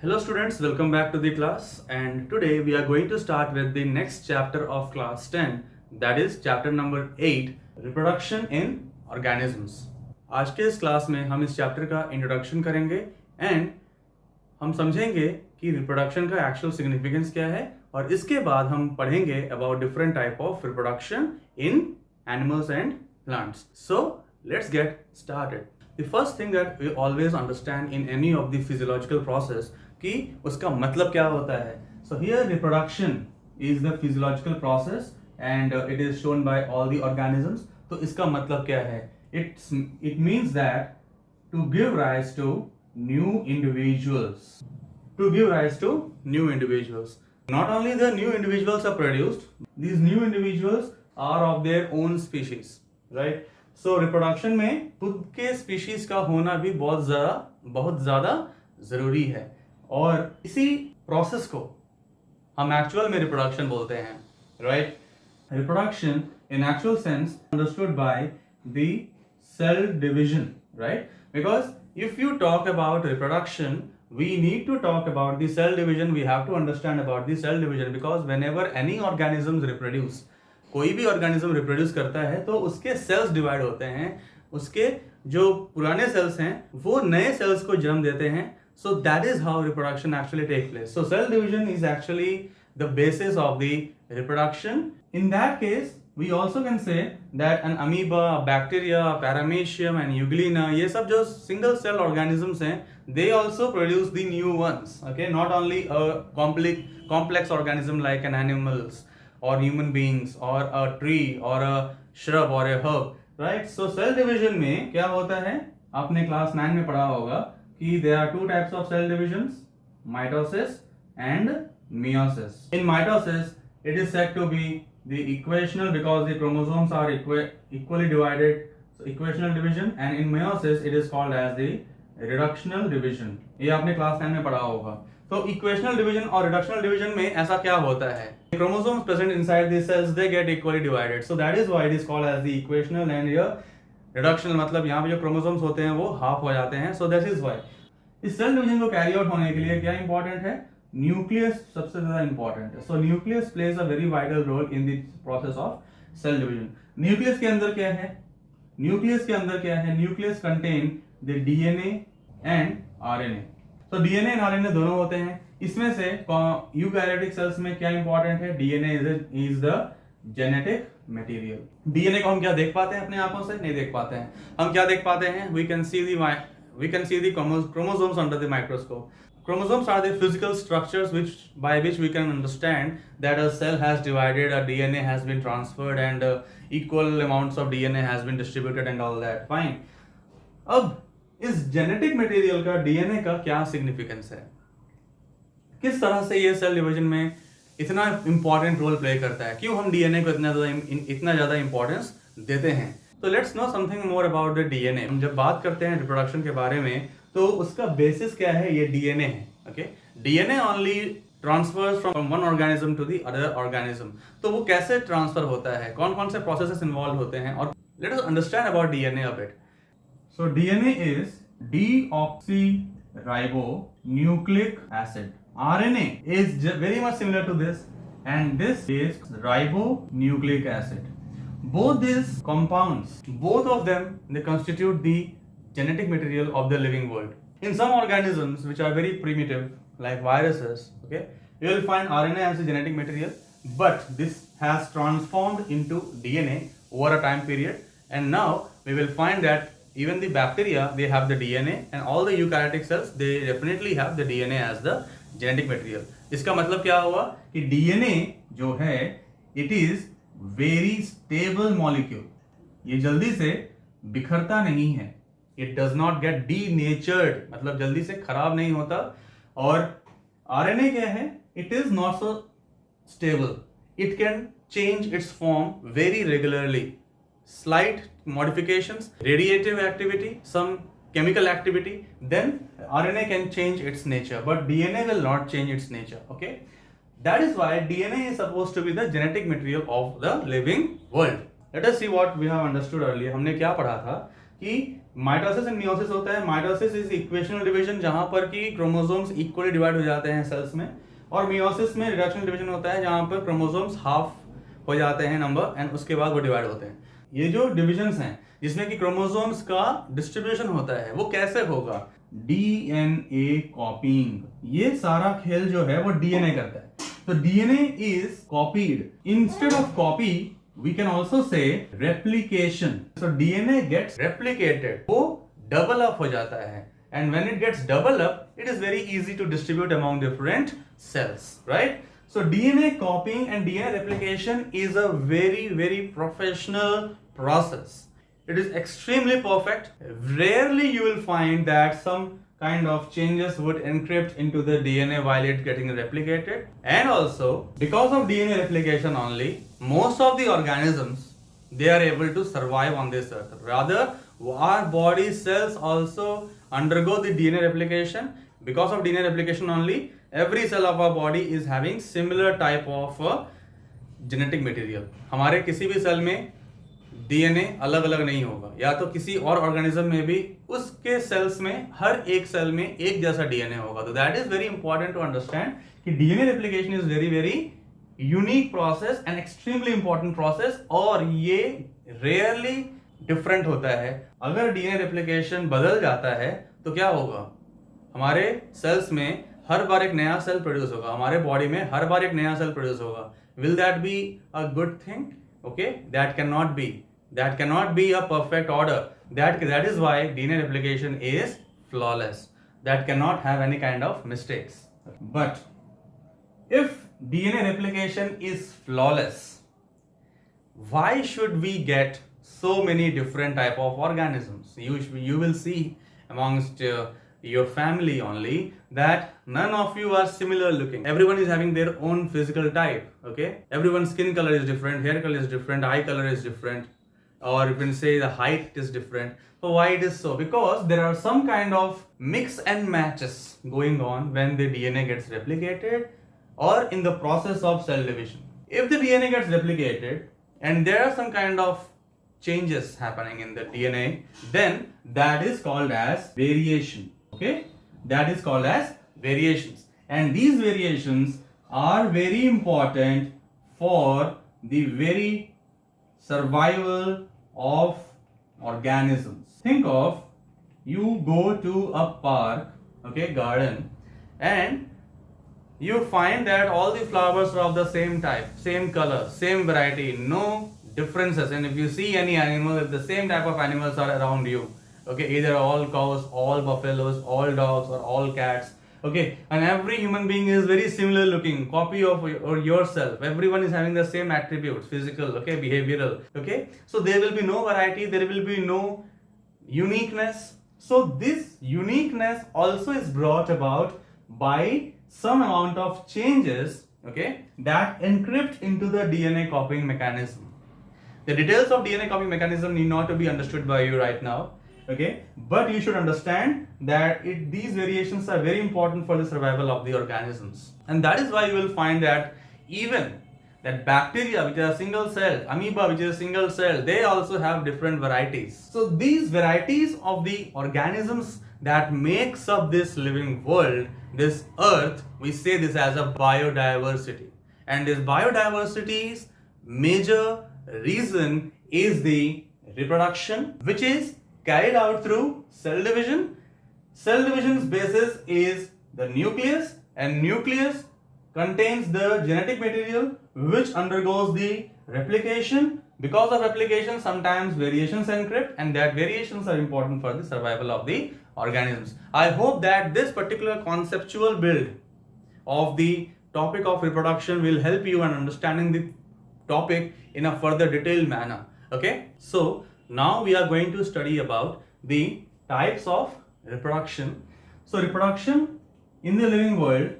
Hello students, welcome back to the class, and today we are going to start with the next chapter of class 10, that is chapter number 8, reproduction in organisms. आज के इस class में हम इस chapter का introduction करेंगे and हम समझेंगे कि रिप्रोडक्शन का एक्चुअल सिग्निफिकेंस क्या है और इसके बाद हम पढ़ेंगे about different type of reproduction in animals and plants. So let's get started. The first thing that we always understand in any of the physiological process कि उसका मतलब क्या होता है. So here reproduction is the physiological process and it is shown by all the organisms. तो इसका मतलब क्या है? It means that to give rise to new individuals. To give rise to new individuals. Not only the new individuals are produced, these new individuals are of their own species, right? So reproduction में खुद के species का होना भी बहुत ज्यादा जरूरी है और इसी प्रोसेस को हम एक्चुअल में रिप्रोडक्शन बोलते हैं, right? Reproduction in actual sense understood by the cell division, right? Because if you talk about reproduction we need to talk about the cell division. We have to understand about the cell division because whenever any organisms reproduce, कोई भी organism reproduce करता है तो उसके sales divide होते हैं, उसके जो पुराने सेल्स हैं वो नए सेल्स को जन्म देते हैं. So that is how reproduction actually take place. So cell division is actually the basis of the reproduction. In that case we also can say that an amoeba, bacteria, paramecium and euglena, ये सब जो single cell organisms हैं, they also produce the new ones. Okay, not only a complex organism like an animals or human beings or a tree or a shrub or a herb, right? So cell division में क्या होता है? आपने class 9 में पढ़ा होगा कि there are two types of cell divisions, mitosis and meiosis. In mitosis, it is said to be the equational because the chromosomes are equally divided, so equational division. And in meiosis it is called as the reductional division. ये आपने class 9 में पढ़ा होगा. तो equational division और reductional division में ऐसा क्या होता है? Chromosomes present inside the cells they get equally divided, so that is why it is called as the equational. And reductional मतलब यहाँ पे जो क्रोमोसोम्स होते हैं वो हाफ हो जाते हैं. सो दैट इज व्हाई इस सेल डिवीजन को कैरी आउट होने के लिए क्या इंपॉर्टेंट है? न्यूक्लियस सबसे ज्यादा इंपॉर्टेंट है. So nucleus plays a very vital role in the process of cell division. Nucleus के अंदर क्या है? Nucleus contain the DNA and RNA. तो डीएनए एंड आरएनए दोनों होते हैं. इसमें से यूकैरियोटिक सेल्स में क्या इंपॉर्टेंट है? DNA is the genetic material. DNA को हम क्या देख पाते हैं अपने आंखों से? नहीं देख पाते हैं. हम क्या देख पाते हैं? We can see the chromosomes under the microscope. Chromosomes are the physical structures by which we can understand that a cell has divided, a DNA has been transferred and equal amounts of DNA has been distributed and all that. Fine. अब इस genetic material का DNA का क्या significance है? किस तरह से ये सेल डिवीजन में इतना इंपॉर्टेंट रोल प्ले करता है? क्यों हम डीएनए को इतना ज्यादा इंपॉर्टेंस देते हैं? तो let's know something more about the DNA. हम जब बात करते हैं रिप्रोडक्शन के बारे में तो उसका बेसिस क्या है? ये डीएनए है. Okay, DNA only transfers from one organism to the other organism. तो वो कैसे ट्रांसफर होता है? कौन कौन से प्रोसेसेस इन्वॉल्व होते हैं? और let us understand about DNA a bit. So DNA is deoxyribonucleic acid. RNA is very much similar to this, and this is ribonucleic acid. Both these compounds, both of them, they constitute the genetic material of the living world. In some organisms which are very primitive, like viruses, okay, you will find RNA as a genetic material, but this has transformed into DNA over a time period, and now we will find that even the bacteria, they have the DNA, and all the eukaryotic cells, they definitely have the DNA as the genetic material. इसका मतलब क्या हुआ कि DNA जो है it is very stable molecule. ये जल्दी से बिखरता नहीं है. It does not get denatured, मतलब जल्दी से खराब नहीं होता. और RNA क्या है? It is not so stable. It can change its form very regularly. Slight modifications, radiative activity, some chemical activity, then RNA can change its nature, but DNA will not change its nature. Okay, that is why DNA is supposed to be the genetic material of the living world. Let us see what we have understood earlier. हमने क्या पढ़ा था कि mitosis and meiosis होता है. Mitosis is equational division जहां पर कि क्रोमोसोम्स इक्वली डिवाइड हो जाते हैं सेल्स में, और मियोसिस में रिडक्शनल डिवीजन होता है जहां पर क्रोमोसोम्स हाफ हो जाते हैं नंबर एंड उसके बाद वो डिवाइड होते हैं. ये जो डिविजन्स हैं जिसमें कि क्रोमोसोम्स का डिस्ट्रीब्यूशन होता है वो कैसे होगा? डीएनए कॉपिंग. ये सारा खेल जो है वो डीएनए करता है. तो DNA is copied. Instead of copy we can also say replication. So DNA gets replicated, वो double up हो जाता है, and when it gets double up, it is very easy to distribute among different cells, right? So DNA copying and DNA replication is a very professional process. It is extremely perfect. Rarely you will find that some kind of changes would encrypt into the DNA while it getting replicated. And also, because of DNA replication only, most of the organisms, they are able to survive on this earth. Rather, our body cells also undergo the DNA replication. Because of DNA replication only, every cell of our body is having similar type of genetic material. हमारे किसी भी cell में DNA अलग अलग नहीं होगा, या तो किसी और ऑर्गेनिज्म में भी उसके सेल्स में हर एक सेल में एक जैसा डीएनए होगा. तो that is very important to understand कि DNA replication is very unique process and extremely important process, और ये रेयरली डिफरेंट होता है. अगर डीएनए रेप्लिकेशन बदल जाता है तो क्या होगा? हमारे सेल्स में हर बार एक नया सेल प्रोड्यूस होगा, हमारे बॉडी में हर बार एक नया सेल प्रोड्यूस होगा. Will that be a good thing? Okay, that cannot be. That cannot be a perfect order. That is why DNA replication is flawless. That cannot have any kind of mistakes. But if DNA replication is flawless, why should we get so many different type of organisms? You will see amongst your family only that none of you are similar looking. Everyone is having their own physical type. Okay, everyone's skin color is different, hair color is different, eye color is different, or you can say the height is different. So why it is so? Because there are some kind of mix and matches going on when the DNA gets replicated or in the process of cell division. If the DNA gets replicated and there are some kind of changes happening in the DNA, then that is called as variation. Okay, that is called as variations, and these variations are very important for the very survival of organisms. Think of, you go to a park, okay, garden, and you find that all the flowers are of the same type, same color, same variety, no differences. And if you see any animal, if the same type of animals are around you, okay, either all cows, all buffaloes, all dogs, or all cats, okay, and every human being is very similar looking, copy of yourself. Everyone is having the same attributes, physical, okay, behavioral, okay. So there will be no variety, there will be no uniqueness. So this uniqueness also is brought about by some amount of changes, okay, that encrypt into the DNA copying mechanism. The details of DNA copying mechanism need not to be understood by you right now, okay, but you should understand that these variations are very important for the survival of the organisms. And that is why you will find that even that bacteria, which are single cell, amoeba, which is a single cell, they also have different varieties. So these varieties of the organisms that makes up this living world, this earth, we say this as a biodiversity. And this biodiversity's major reason is the reproduction, which is carried out through cell division. Cell division's basis is the nucleus, and nucleus contains the genetic material which undergoes the replication. Because of replication, sometimes variations encrypt, and that variations are important for the survival of the organisms. I hope that this particular conceptual build of the topic of reproduction will help you in understanding the topic in a further detailed manner. Okay, so now we are going to study about the types of reproduction. So reproduction in the living world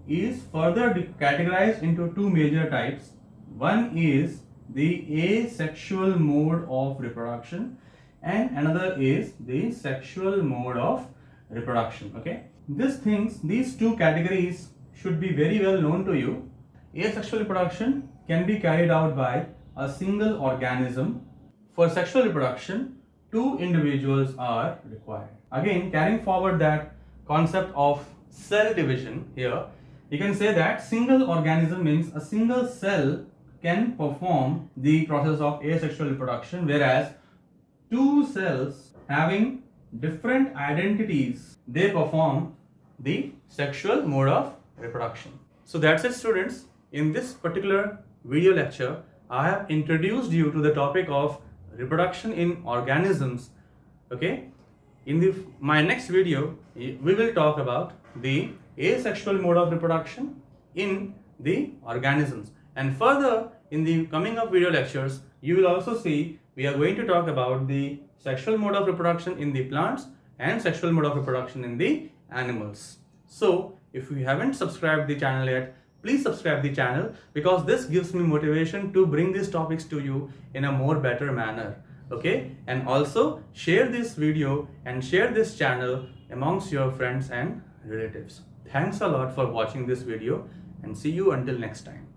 is further categorized into two major types. One is the asexual mode of reproduction, and another is the sexual mode of reproduction. Okay, these two categories should be very well known to you. Asexual reproduction can be carried out by a single organism. For sexual reproduction, 2 individuals are required. Again, carrying forward that concept of cell division here, you can say that single organism means a single cell can perform the process of asexual reproduction, whereas two cells having different identities, they perform the sexual mode of reproduction. So that's it, students. In this particular video lecture, I have introduced you to the topic of reproduction in organisms. Okay, in my next video, we will talk about the asexual mode of reproduction in the organisms, and further in the coming up video lectures, you will also see we are going to talk about the sexual mode of reproduction in the plants and sexual mode of reproduction in the animals. So if you haven't subscribed the channel yet, please subscribe the channel, because this gives me motivation to bring these topics to you in a more better manner. Okay, and also share this video and share this channel amongst your friends and relatives. Thanks a lot for watching this video, and see you until next time.